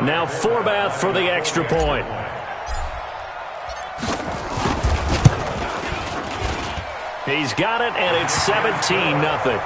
Now Forbath for the extra point. He's got it, and it's 17-0.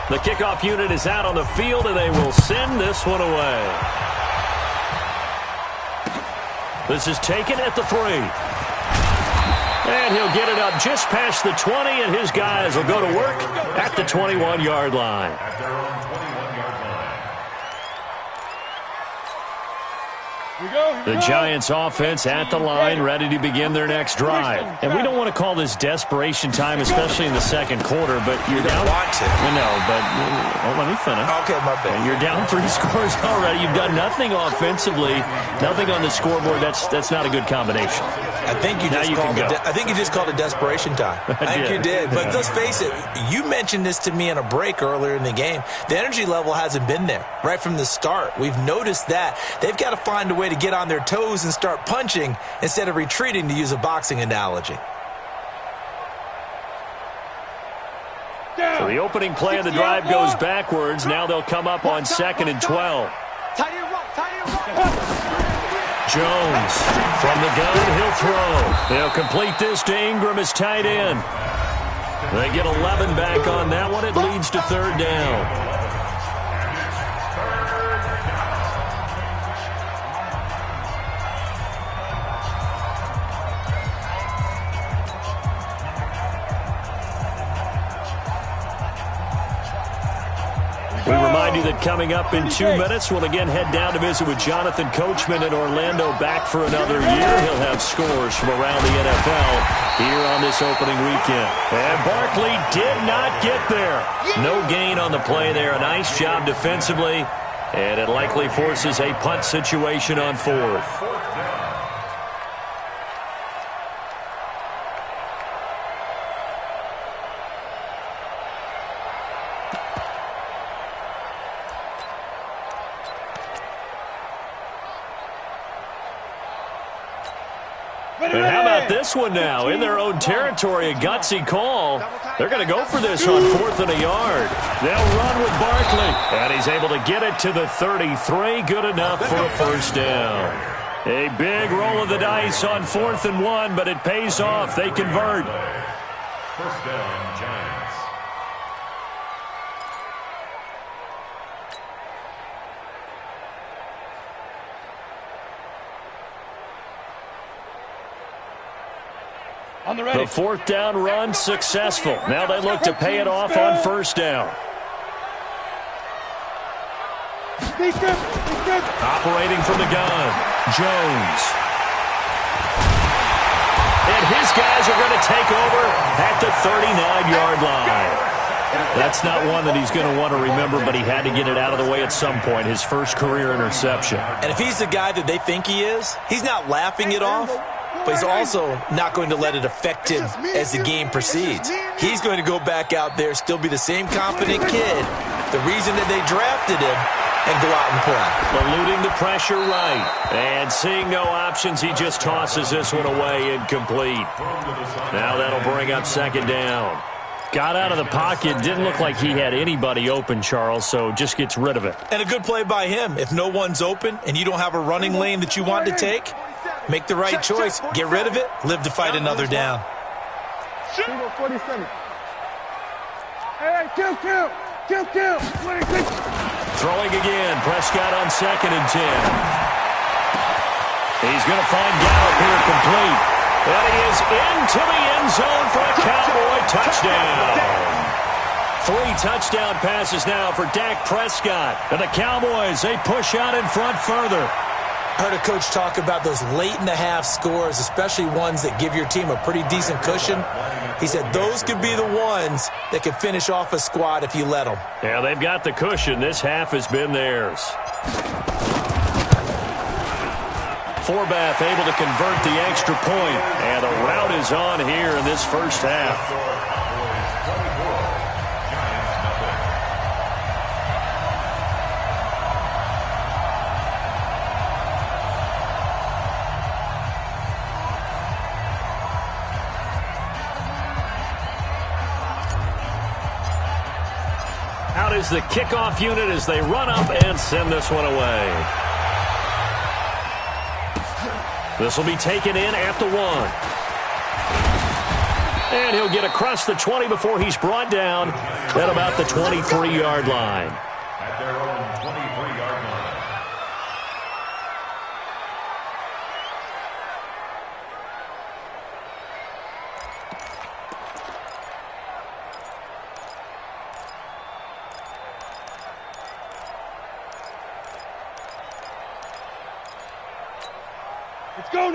The kickoff unit is out on the field, and they will send this one away. This is taken at the 3. And he'll get it up just past the 20, and his guys will go to work at the 21-yard line. The Giants offense at the line, ready to begin their next drive. And we don't want to call this desperation time, especially in the second quarter, but you're down. Want to. I know, but let me finish. Okay, my bad. You're down 3 scores already. You've done nothing offensively, nothing on the scoreboard. That's not a good combination. I think you just called it desperation time. I think you did. But let's face it, you mentioned this to me in a break earlier in the game. The energy level hasn't been there right from the start. We've noticed that. They've got to find a way to get on their toes and start punching instead of retreating, to use a boxing analogy. So the opening play of the drive goes backwards. Now they'll come up on 2nd and 12. Jones from the gun, he'll throw. They'll complete this to Ingram as tight end. They get 11 back on that one. It leads to 3rd down. We remind you that coming up in 2 minutes, we'll again head down to visit with Jonathan Coachman in Orlando, back for another year. He'll have scores from around the NFL here on this opening weekend. And Barkley did not get there. No gain on the play there. A nice job defensively, and it likely forces a punt situation on 4th. And how about this one now? In their own territory, a gutsy call. They're going to go for this on 4th and a yard. They'll run with Barkley. And he's able to get it to the 33. Good enough for a 1st down. A big roll of the dice on 4th and 1, but it pays off. They convert. 1st down, Giants. The 4th down run successful. Now they look to pay it off on 1st down. Operating from the gun, Jones. And his guys are going to take over at the 39-yard line. That's not one that he's going to want to remember, but he had to get it out of the way at some point, his first career interception. And if he's the guy that they think he is, he's not laughing it off. But he's also not going to let it affect him as the game proceeds. He's going to go back out there, still be the same confident kid, the reason that they drafted him, and go out and play. Eluding the pressure right. And seeing no options, he just tosses this one away incomplete. Now that'll bring up 2nd down. Got out of the pocket. Didn't look like he had anybody open, Charles, so just gets rid of it. And a good play by him. If no one's open and you don't have a running lane that you want to take, make the right choice. Get rid of it. Live to fight another down. Throwing again. Prescott on 2nd and 10. He's going to find Gallup here complete. And he is into the end zone for a Cowboy touchdown. 3 touchdown passes now for Dak Prescott. And the Cowboys, they push out in front further. Heard a coach talk about those late-in-the-half scores, especially ones that give your team a pretty decent cushion. He said those could be the ones that could finish off a squad if you let them. Yeah, they've got the cushion. This half has been theirs. Forbath able to convert the extra point, and the rout is on here in this first half. Out is the kickoff unit as they run up and send this one away. This will be taken in at the 1. And he'll get across the 20 before he's brought down at about the 23-yard line. At their own 23-yard line.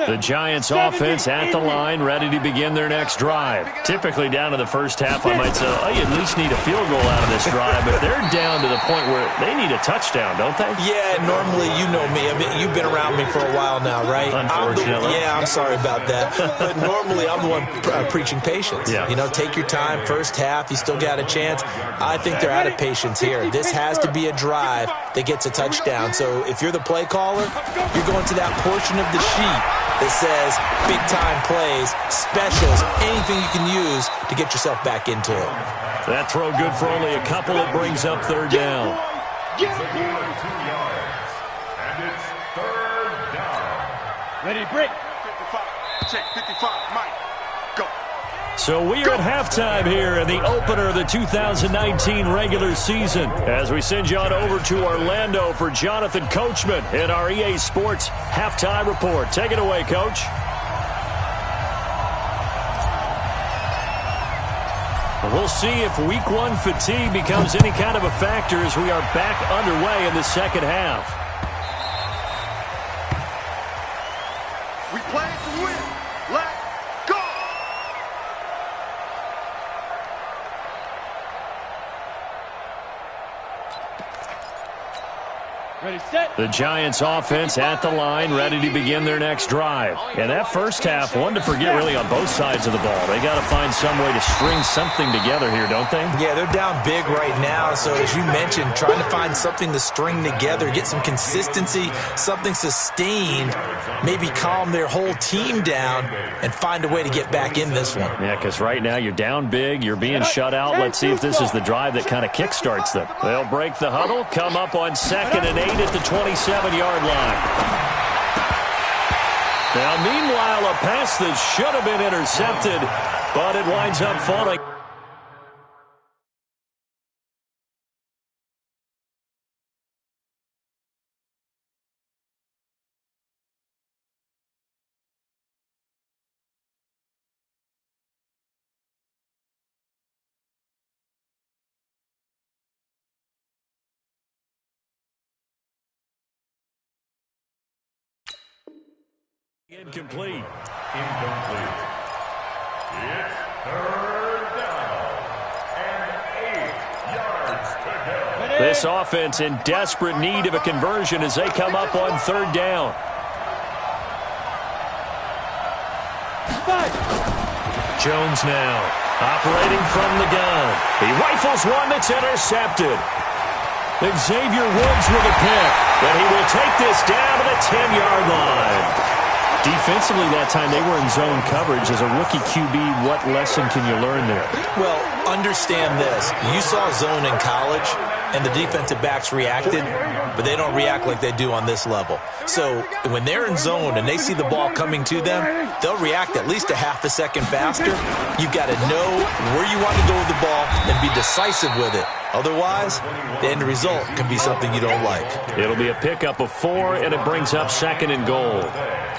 The Giants offense at the line, ready to begin their next drive. Typically down to the first half, I might say, oh, you at least need a field goal out of this drive, but they're down to the point where they need a touchdown, don't they? Yeah, normally, you know me. I mean, you've been around me for a while now, right? Unfortunately. I'm sorry about that. But normally, I'm the one preaching patience. Yeah. You know, take your time, first half, you still got a chance. I think they're out of patience here. This has to be a drive that gets a touchdown. So if you're the play caller, you're going to that portion of the sheet that says big-time plays, specials, anything you can use to get yourself back into it. That throw good for only a couple. It brings up third down. It's a gain of 2 yards. And it's third down. Ready, break. 55. Check, 55. Mike, go. So we are at halftime here in the opener of the 2019 regular season as we send you on over to Orlando for Jonathan Coachman in our EA Sports Halftime Report. Take it away, Coach. We'll see if week 1 fatigue becomes any kind of a factor as we are back underway in the second half. We play to win. Let's go. Ready, set. The Giants offense at the line, ready to begin their next drive. And that first half, one to forget really on both sides of the ball. They got to find some way to string something together here, don't they? Yeah, they're down big right now. So as you mentioned, trying to find something to string together, get some consistency, something sustained, maybe calm their whole team down and find a way to get back in this one. Yeah, because right now you're down big, you're being shut out. Let's see if this is the drive that kind of kickstarts them. They'll break the huddle, come up on 2nd and 8 at the 27-yard line. Now, meanwhile, a pass that should have been intercepted, but it winds up falling. Incomplete. Incomplete. It's third down. And 8 yards to go. This offense in desperate need of a conversion as they come up on 3rd down. Jones now operating from the gun. He rifles one that's intercepted. Xavier Woods with a pick, and he will take this down to the 10-yard line. Defensively that time, they were in zone coverage. As a rookie QB, what lesson can you learn there? Well, understand this. You saw zone in college, and the defensive backs reacted, but they don't react like they do on this level. So when they're in zone and they see the ball coming to them, they'll react at least a half a second faster. You've got to know where you want to go with the ball and be decisive with it. Otherwise, the end result can be something you don't like. It'll be a pickup of 4, and it brings up 2nd and goal.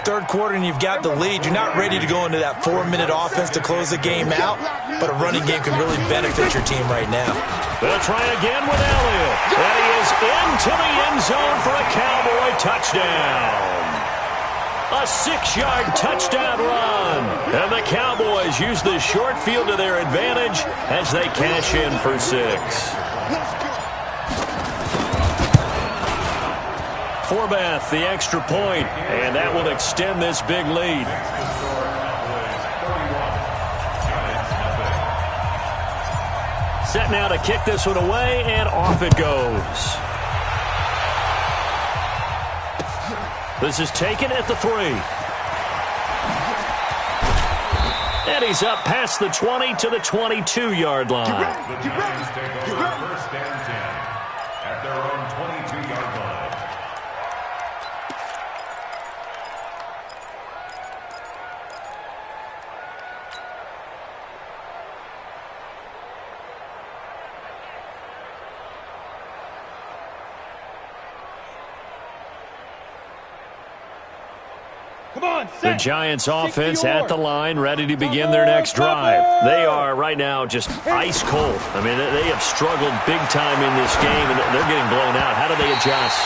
Third quarter, and you've got the lead. You're not ready to go into that 4-minute offense to close the game out, but a running game can really benefit your team right now. They'll try again with Elliott. And he is into the end zone for a Cowboy touchdown. A 6-yard touchdown run. And the Cowboys use the short field to their advantage as they cash in for 6. Forbath, the extra point, and that will extend this big lead. Set now to kick this one away, and off it goes. This is taken at the 3. And he's up past the 20 to the 22-yard line. The Giants take over first and 10 at their own 22-yard line. The Giants offense at the line, ready to begin their next drive. They are right now just ice cold. I mean, they have struggled big time in this game, and they're getting blown out. How do they adjust?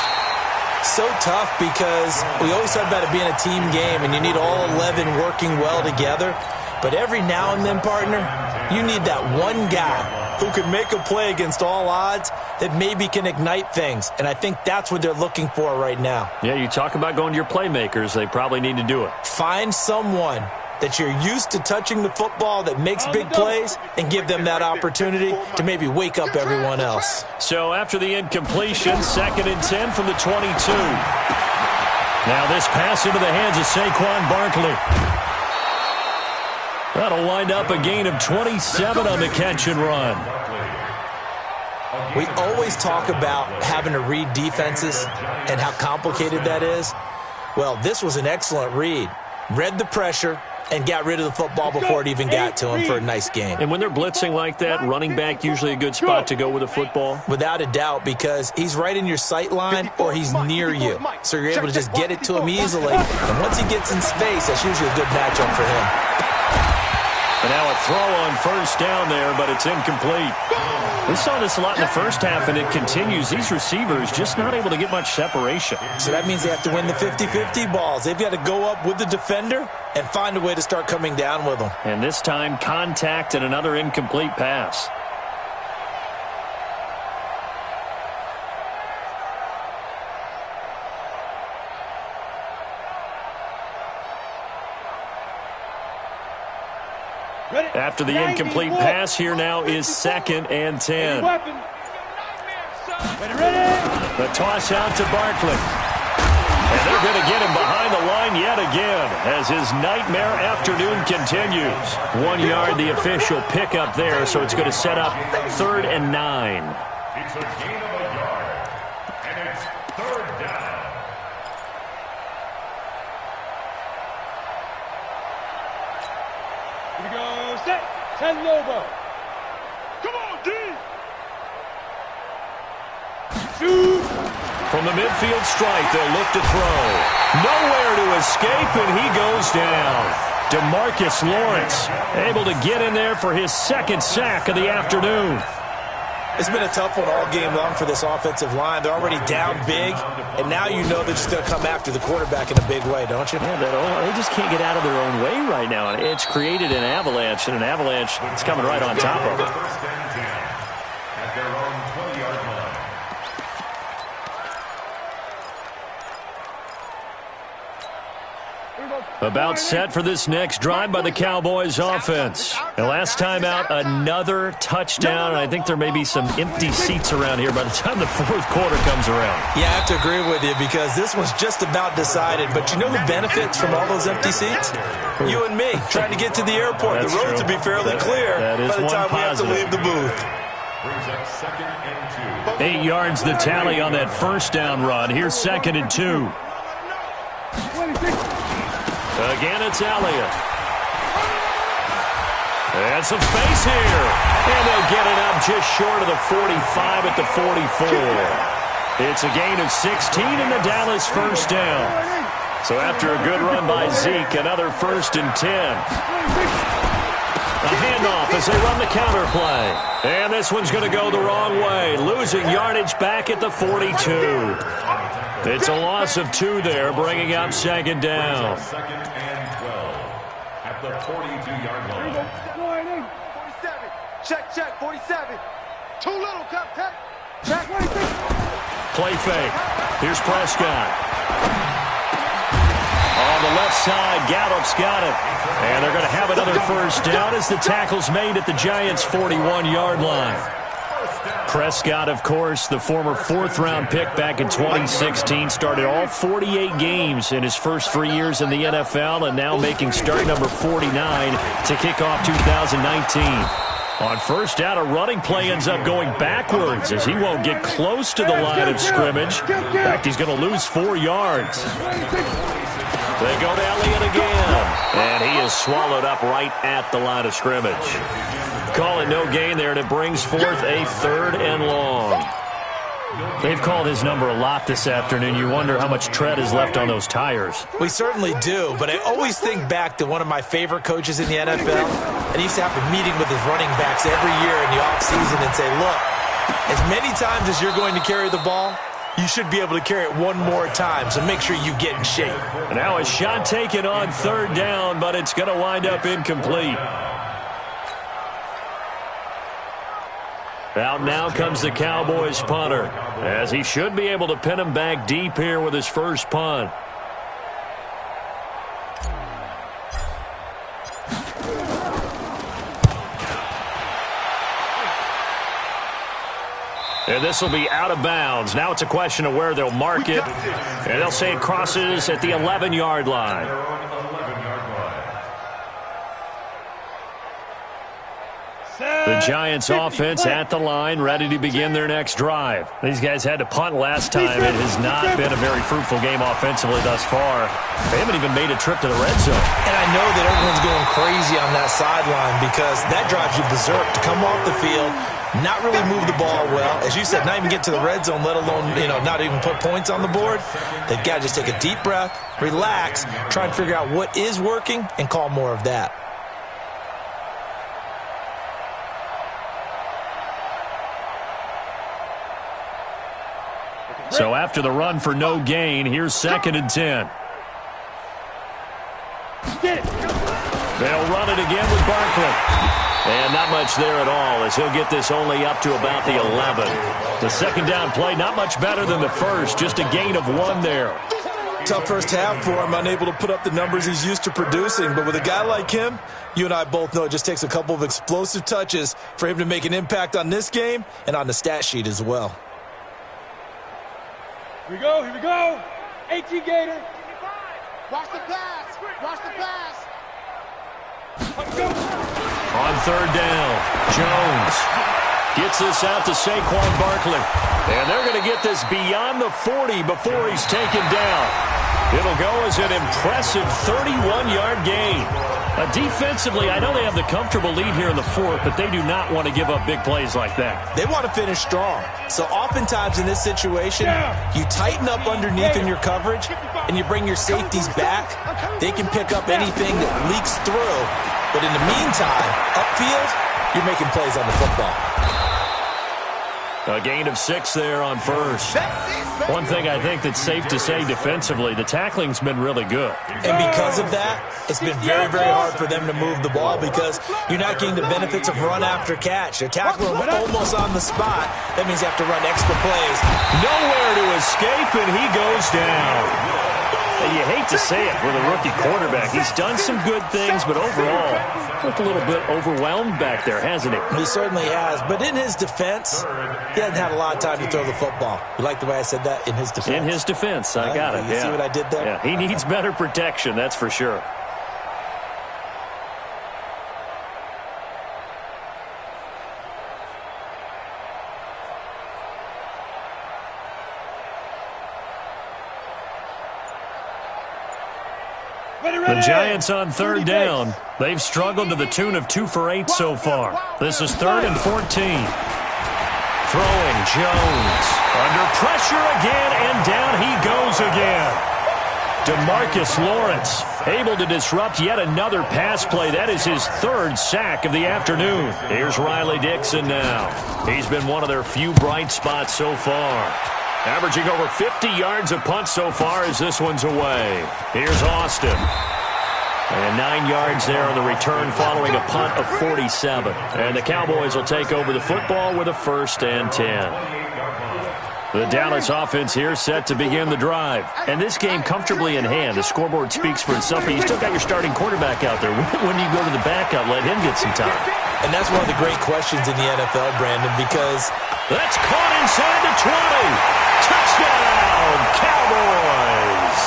So tough because we always talk about it being a team game, and you need all 11 working well together. But every now and then, partner, you need that one guy who can make a play against all odds that maybe can ignite things. And I think that's what they're looking for right now. Yeah, you talk about going to your playmakers. They probably need to do it. Find someone that you're used to touching the football that makes big plays and give them that opportunity to maybe wake up everyone else. So after the incompletion, 2nd and 10 from the 22. Now this pass into the hands of Saquon Barkley. That'll wind up a gain of 27 on the catch and run. We always talk about having to read defenses and how complicated that is. Well, this was an excellent read. Read the pressure and got rid of the football before it even got to him for a nice gain. And when they're blitzing like that, running back usually a good spot to go with a football? Without a doubt, because he's right in your sight line or he's near you. So you're able to just get it to him easily. And once he gets in space, that's usually a good matchup for him. And now a throw on first down there, but it's incomplete. We saw this a lot in the first half, and it continues. These receivers just not able to get much separation. So that means they have to win the 50-50 balls. They've got to go up with the defender and find a way to start coming down with them. And this time, contact and another incomplete pass. After the incomplete pass, here now is 2nd and 10. The toss out to Barkley. And they're going to get him behind the line yet again as his nightmare afternoon continues. 1 yard, the official pickup there, so it's going to set up 3rd and 9. It's a gain of a yard, and it's 3rd down. Here we go, set, 10 Lobo. Come on, D. Shoot. From the midfield strike, they'll look to throw. Nowhere to escape, and he goes down. DeMarcus Lawrence able to get in there for his 2nd sack of the afternoon. It's been a tough one all game long for this offensive line. They're already down big, and now you know they're just going to come after the quarterback in a big way, don't you? Yeah, they just can't get out of their own way right now. It's created an avalanche, and an avalanche is coming right on top of it. 1st and 10 at their own 20-yard line. About set for this next drive by the Cowboys offense. And last time out, another touchdown. And I think there may be some empty seats around here by the time the 4th quarter comes around. Yeah, I have to agree with you because this one's just about decided. But you know who benefits from all those empty seats? You and me, trying to get to the airport. That's the roads true. will be fairly clear by the time we have to leave the booth. Brings up 2nd and 2. 8 yards the tally on that 1st down run. Here's 2nd and 2. Again, it's Elliott. And some space here. And they'll get it up just short of the 45 at the 44. It's a gain of 16 in the Dallas 1st down. So after a good run by Zeke, another 1st and 10. A handoff as they run the counter play. And this one's going to go the wrong way. Losing yardage back at the 42. It's a loss of 2 there, bringing up 2nd down. 2nd and 12 at the 42-yard line. 47. Check, 47. Too little, cut. Check, 46. Play fake. Here's Prescott. On the left side, Gallup's got it. And they're going to have another 1st down as the tackle's made at the Giants' 41-yard line. Prescott, of course, the former fourth-round pick back in 2016, started all 48 games in his first 3 years in the NFL, and now making start number 49 to kick off 2019. On first down, a running play ends up going backwards as he won't get close to the line of scrimmage. In fact, he's going to lose 4 yards. They go to Elliott again, and he is swallowed up right at the line of scrimmage. Call it no gain there, and it brings forth a 3rd and long. They've called his number a lot this afternoon. You wonder how much tread is left on those tires. We certainly do, but I always think back to one of my favorite coaches in the NFL, and he used to have a meeting with his running backs every year in the offseason and say, look, as many times as you're going to carry the ball, you should be able to carry it one more time, so make sure you get in shape. Now a shot taken on 3rd down, but it's going to wind up incomplete. Out now comes the Cowboys punter, as he should be able to pin him back deep here with his first punt. And this will be out of bounds. Now it's a question of where they'll mark it. And they'll say it crosses at the 11-yard line. The Giants offense at the line, ready to begin their next drive. These guys had to punt last time. It has not been a very fruitful game offensively thus far. They haven't even made a trip to the red zone. And I know that everyone's going crazy on that sideline because that drives you berserk to come off the field, not really move the ball well. As you said, not even get to the red zone, let alone, not even put points on the board. They've got to just take a deep breath, relax, try and figure out what is working, and call more of that. So after the run for no gain, here's 2nd and 10. They'll run it again with Barkley. And not much there at all, as he'll get this only up to about the 11. The 2nd down play, not much better than the first, just a gain of 1 there. Tough first half for him, unable to put up the numbers he's used to producing. But with a guy like him, you and I both know it just takes a couple of explosive touches for him to make an impact on this game and on the stat sheet as well. Here we go. 18 Gator. Watch the pass. Watch the pass. On 3rd down, Jones gets this out to Saquon Barkley. And they're going to get this beyond the 40 before he's taken down. It'll go as an impressive 31-yard gain. Defensively, I know they have the comfortable lead here in the 4th, but they do not want to give up big plays like that. They want to finish strong. So oftentimes in this situation, you tighten up underneath in your coverage, and you bring your safeties back. They can pick up anything that leaks through. But in the meantime, upfield, you're making plays on the football. A gain of 6 there on first. One thing I think that's safe to say defensively, the tackling's been really good. And because of that, it's been very, very hard for them to move the ball because you're not getting the benefits of run after catch. They're tackling almost on the spot. That means you have to run extra plays. Nowhere to escape, and he goes down. And you hate to say it with a rookie quarterback. He's done some good things, but overall, looked a little bit overwhelmed back there, hasn't he? He certainly has. But in his defense, he hasn't had a lot of time to throw the football. You like the way I said that? In his defense? In his defense. I got it. You see what I did there? Yeah, he needs better protection, that's for sure. The Giants on 3rd down. They've struggled to the tune of 2 for 8 so far. This is 3rd and 14. Throwing Jones. Under pressure again, and down he goes again. DeMarcus Lawrence able to disrupt yet another pass play. That is his 3rd sack of the afternoon. Here's Riley Dixon now. He's been one of their few bright spots so far. Averaging over 50 yards a punt so far as this one's away. Here's Austin. And 9 yards there on the return following a punt of 47. And the Cowboys will take over the football with a 1st and 10. The Dallas offense here set to begin the drive. And this game comfortably in hand. The scoreboard speaks for itself, but you still got your starting quarterback out there. When do you go to the backup, let him get some time? And that's one of the great questions in the NFL, Brandon, because that's caught inside the 20. Touchdown, Cowboys.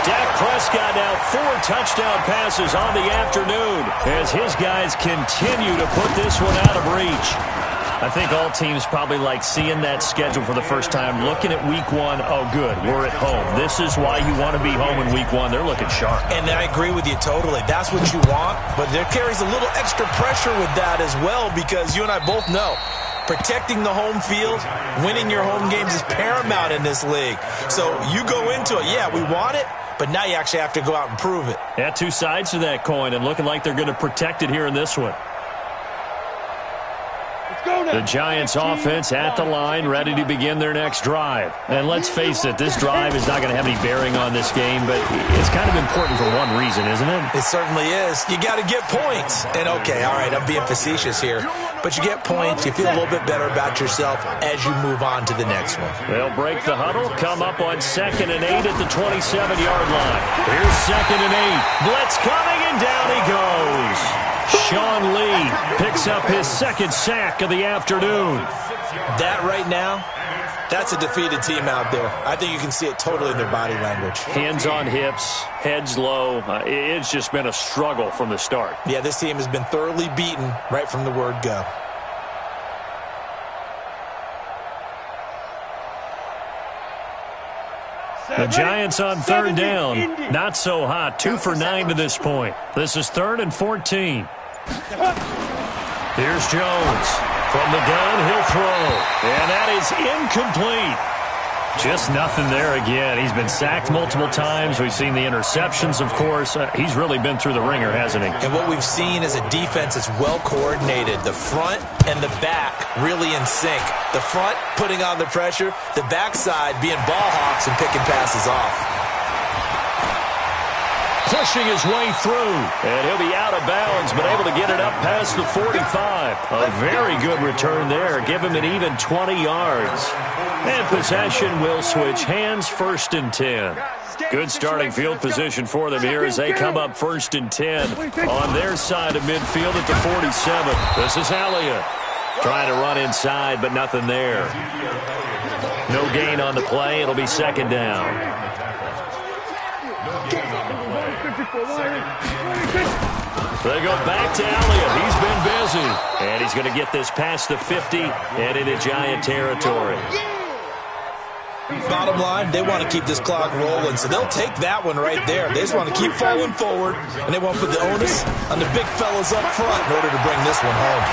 Dak Prescott now 4 touchdown passes on the afternoon as his guys continue to put this one out of reach. I think all teams probably like seeing that schedule for the first time, looking at week 1. Oh, good, we're at home. This is why you want to be home in week 1. They're looking sharp. And I agree with you totally. That's what you want, but there carries a little extra pressure with that as well because you and I both know protecting the home field, winning your home games is paramount in this league. So you go into it, yeah, we want it, but now you actually have to go out and prove it. Yeah, 2 sides to that coin and looking like they're going to protect it here in this one. The Giants offense at the line, ready to begin their next drive. And let's face it, this drive is not going to have any bearing on this game, but it's kind of important for one reason, isn't it? It certainly is. You got to get points. And okay, all right, I'm being facetious here, but you get points, you feel a little bit better about yourself as you move on to the next one. They'll break the huddle, come up on 2nd and 8 at the 27-yard line. Here's 2nd and 8. Blitz coming, and down he goes. Sean Lee picks up his 2nd sack of the afternoon. That right now, that's a defeated team out there. I think you can see it totally in their body language. Hands on hips, heads low. It's just been a struggle from the start. Yeah, this team has been thoroughly beaten right from the word go. The Giants on 3rd down. Not so hot. 2 for 9 to this point. This is 3rd and 14. Here's Jones. From the gun, he'll throw. And that is incomplete. Just nothing there again. He's been sacked multiple times. We've seen the interceptions, of course. He's really been through the ringer, hasn't he? And what we've seen is a defense that's well coordinated. The front and the back really in sync. The front putting on the pressure. The backside being ball hawks and picking passes off. Pushing his way through. And he'll be out of bounds, but able to get it up past the 45. A very good return there. Give him an even 20 yards. And possession will switch hands, 1st and 10. Good starting field position for them here as they come up 1st and 10 on their side of midfield at the 47. This is Elliott trying to run inside, but nothing there. No gain on the play. It'll be 2nd down. They go back to Elliott. He's been busy. And he's going to get this past the 50 and into Giant territory. Bottom line, they want to keep this clock rolling, so they'll take that one right there. They just want to keep falling forward, and they want to put the onus on the big fellas up front in order to bring this one home.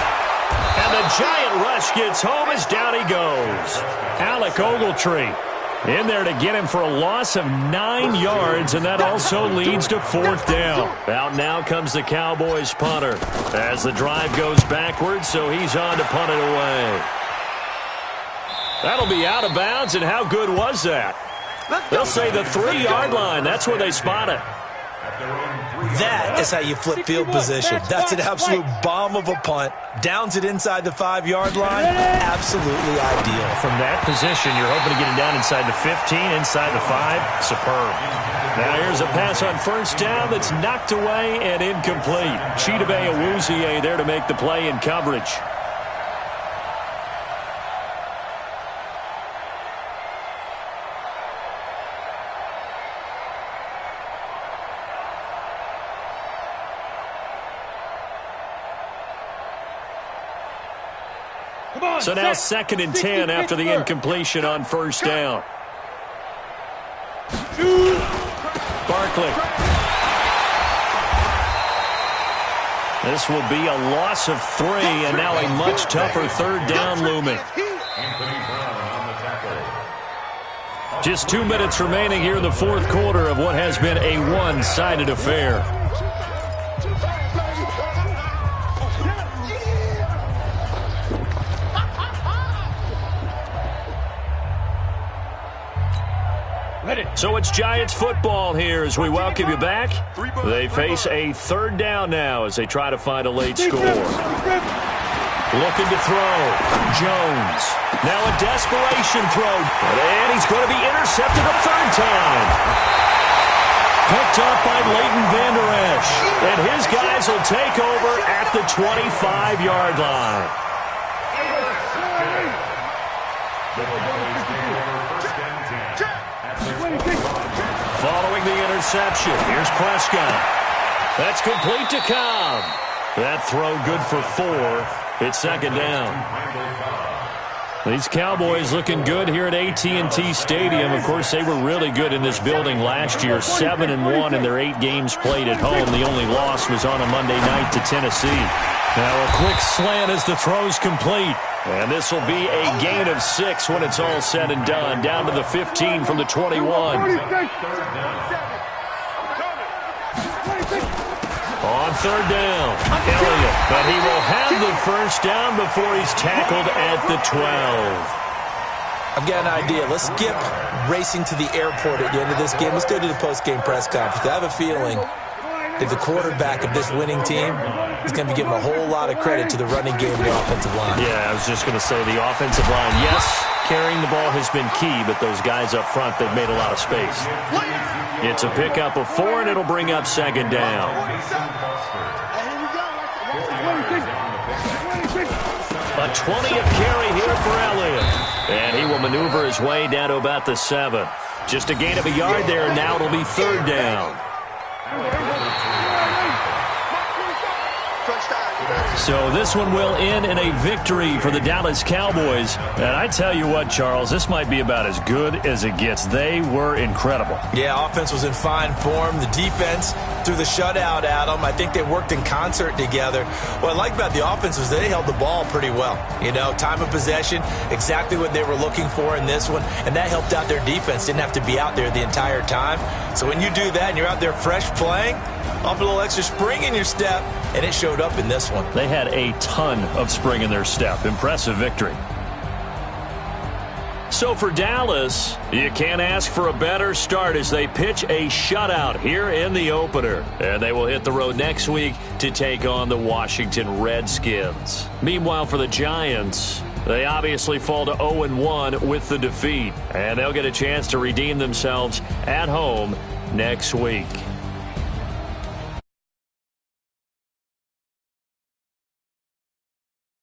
And the Giant rush gets home as down he goes. Alec Ogletree in there to get him for a loss of 9 yards, and that also leads to 4th down. Out now comes the Cowboys punter as the drive goes backwards, so he's on to punt it away. That'll be out of bounds, and how good was that? They'll say the 3-yard line. That's where they spot it. That is how you flip field position. That's an absolute bomb of a punt. Downs it inside the 5-yard line. Absolutely ideal. From that position, you're hoping to get it down inside the 15, inside the 5. Superb. Now here's a pass on 1st down that's knocked away and incomplete. Chidobe Awuzie there to make the play in coverage. So now 2nd and 10 after the incompletion on 1st down. Barkley. This will be a loss of 3, and now a much tougher 3rd down looming. Just 2 minutes remaining here in the 4th quarter of what has been a one-sided affair. So it's Giants football here as we welcome you back. They face a 3rd down now as they try to find a late score. Looking to throw. Jones. Now a desperation throw. And he's going to be intercepted a third time. Picked up by Leighton Vander Esch. And his guys will take over at the 25-yard line. Following the interception, here's Prescott. That's complete to Cobb. That throw good for 4. It's second down. These Cowboys looking good here at AT&T Stadium. Of course, they were really good in this building last year. 7-1 in their 8 games played at home. The only loss was on a Monday night to Tennessee. Now a quick slant as the throw's complete. And this will be a gain of 6 when it's all said and done. Down to the 15 from the 21. On third down, Elliott. But he will have the first down before he's tackled at the 12. I've got an idea. Let's skip racing to the airport at the end of this game. Let's go to the post-game press conference. I have a feeling that the quarterback of this winning team is going to be giving a whole lot of credit to the running game and the offensive line. Yeah, I was just going to say the offensive line, yes, carrying the ball has been key, but those guys up front, they've made a lot of space. It's a pickup of 4, and it'll bring up second down. A 20th carry here for Elliott. And he will maneuver his way down to about the 7. Just a gain of a yard there, and now it'll be third down. So this one will end in a victory for the Dallas Cowboys. And I tell you what, Charles, this might be about as good as it gets. They were incredible. Yeah, offense was in fine form. The defense threw the shutout at them. I think they worked in concert together. What I like about the offense was they held the ball pretty well. You know, time of possession, exactly what they were looking for in this one. And that helped out their defense. Didn't have to be out there the entire time. So when you do that and you're out there fresh playing, off a little extra spring in your step, and it showed up in this one. They had a ton of spring in their step. Impressive victory. So for Dallas, you can't ask for a better start as they pitch a shutout here in the opener. And they will hit the road next week to take on the Washington Redskins. Meanwhile, for the Giants, they obviously fall to 0-1 with the defeat. And they'll get a chance to redeem themselves at home next week.